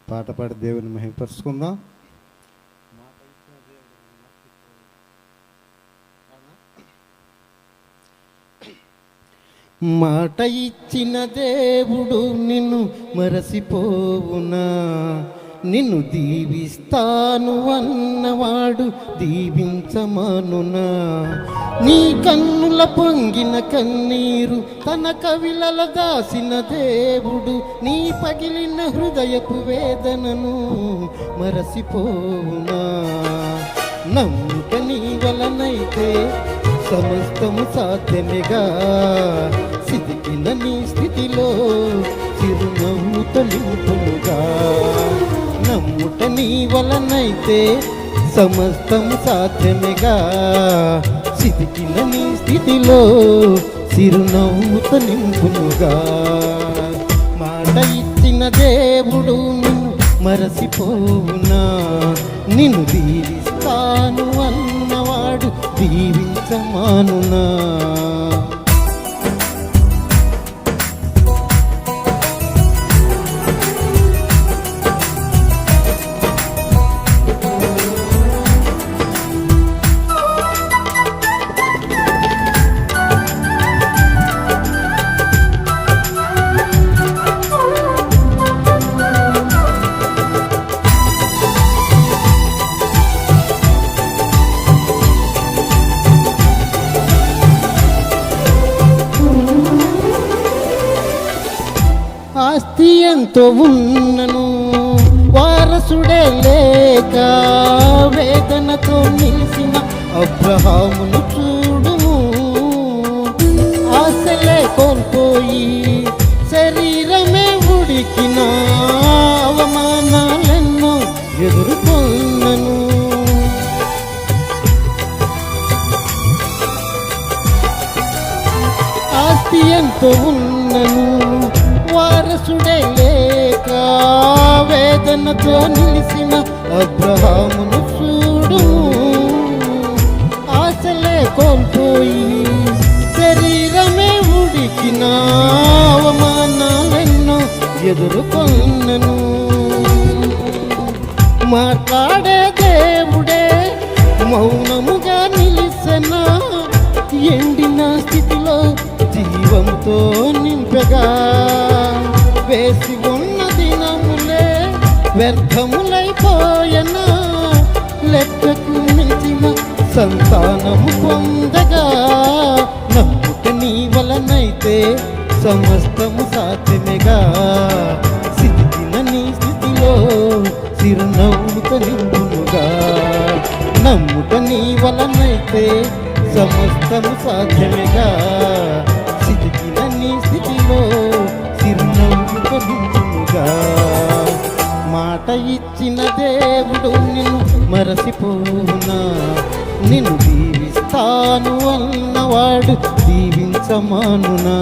పాట పాడి దేవుని మహిమపరుచుకుందాం. మాట ఇచ్చిన దేవుడు నిన్ను మరసిపోవునా, నిన్ను దీవిస్తాను అన్నవాడు దీవించమనునా. నీ కన్నుల పొంగిన కన్నీరు తన కవిలల దాసిన దేవుడు నీ పగిలిన హృదయపు వేదనను మరసిపోవునా. నమ్ముట నీ వలనైతే సమస్తము సాధ్యమేగా, సిదికిన నీ స్థితిలో చిరునవ్వుతో నింపుగా. నమ్ముట నీ వలనైతే సమస్తము సాధ్యమేగా, సిదికిన నీ స్థితిలో చిరునవ్వుతో నింపుగా. మాట ఇచ్చిన దేవుడు నిన్ను మరసిపోవునా, నిన్ను దీవిస్తాను అన్నవాడు దీవించమానునా. ఆస్తి ఎంతో ఉన్నను వారసుడే లేక, వేదనతో నిలిసిన అబ్రహామును చూడుము. ఆశలే కోల్పోయి శరీరమే ఉడికిన, అవమానాలెన్నో ఎదుర్కొన్నను. ఆస్తి ఎంతో ఉన్నను వారసుడే లేక, వేదనతో నిలిసిన అబ్రహామును చూడు. ఆశలే కోల్పోయి శరీరమే ఉడికిన, అవమానాలెన్నో ఎదుర్కొన్నను. మాట్లాడే దేవుడే మౌనముగా నిలిసెనా, ఎండిన స్థితిలో జీవంతో నింపగా. వేసి ఉన్న దినములే వ్యర్థములైపోయనా, లెక్కకు మించిన సంతానము పొందగా. నమ్ముట నీ వలనైతే సమస్తము సాధ్యమేగా, సిద్ధిన నీ స్థితిలో చిరునవ్వుతో నింపునుగా. నమ్ముట నీ వలనైతే సమస్తము సాధ్యమేగా, సిద్ధిన నీ స్థితిలో చిరునవ్వుతో నింపునుగా. మాట ఇచ్చిన దేవుడు నిన్ను మరసిపోవునా, నిన్ను దీవిస్తాను అన్నవాడు దీవించమానునా.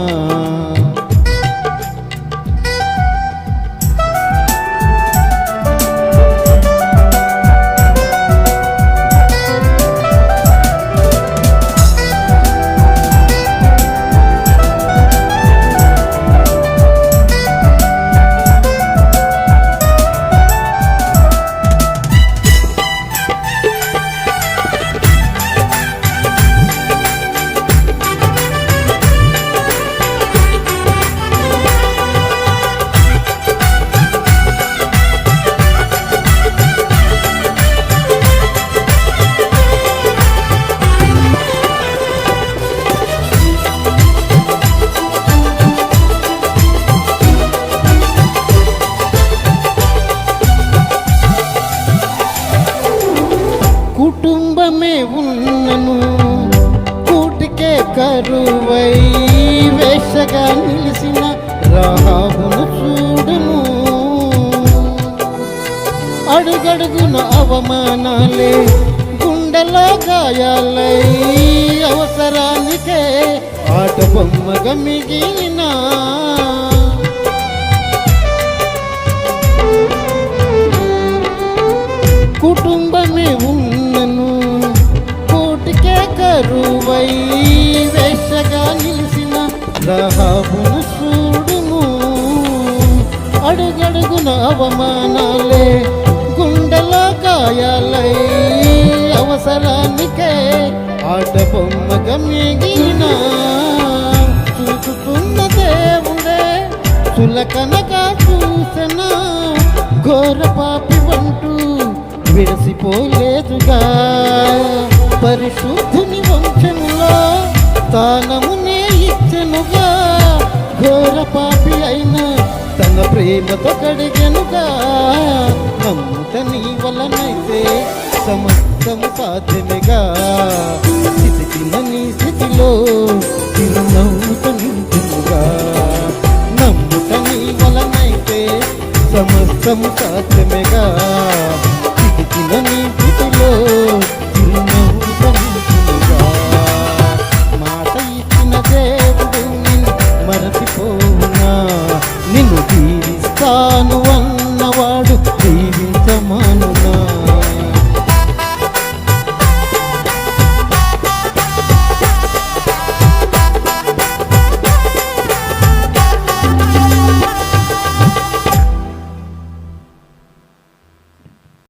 కుటుంబమే ఉన్నను కూటికే కరువై, వేషగా నిలిసిన రాహాబును చూడును. అడుగడుగున అవమానాలే గుండెలో గాయాలై, అవసరానికే ఆట బొమ్మగా మిగిలిన. కుటుంబమే ఉన్నను కోటికే కరువై, వేషగా నిలిసిన రాహాబును చూడుము. అడుగడుగు అడుగడుగున అవమానాలే గుండెలో గాయాలై అవసరానికే ఆటబొమ్మగా మిగిలిన చూసుకున్న దేవుడే చులకనగా చూసిన ఘోర పాపి వంటూ విరసిపోలేదుగా పరిశుద్ధుని వంశములో స్థానమునే ఇచ్చెనుగా ఘోర పాపి అయిన తన ప్రేమతో కడిగెనుగా నమ్ముట నీ వలనైతే సమస్తము సాధ్యమేగా స్థితిన నీ స్థితిలో చిరునవ్వుతో నింపుగా నమ్ముట నీ వలనైతే సమస్తము సాధ్యమేగా స్థితిన నీ స్థితిలో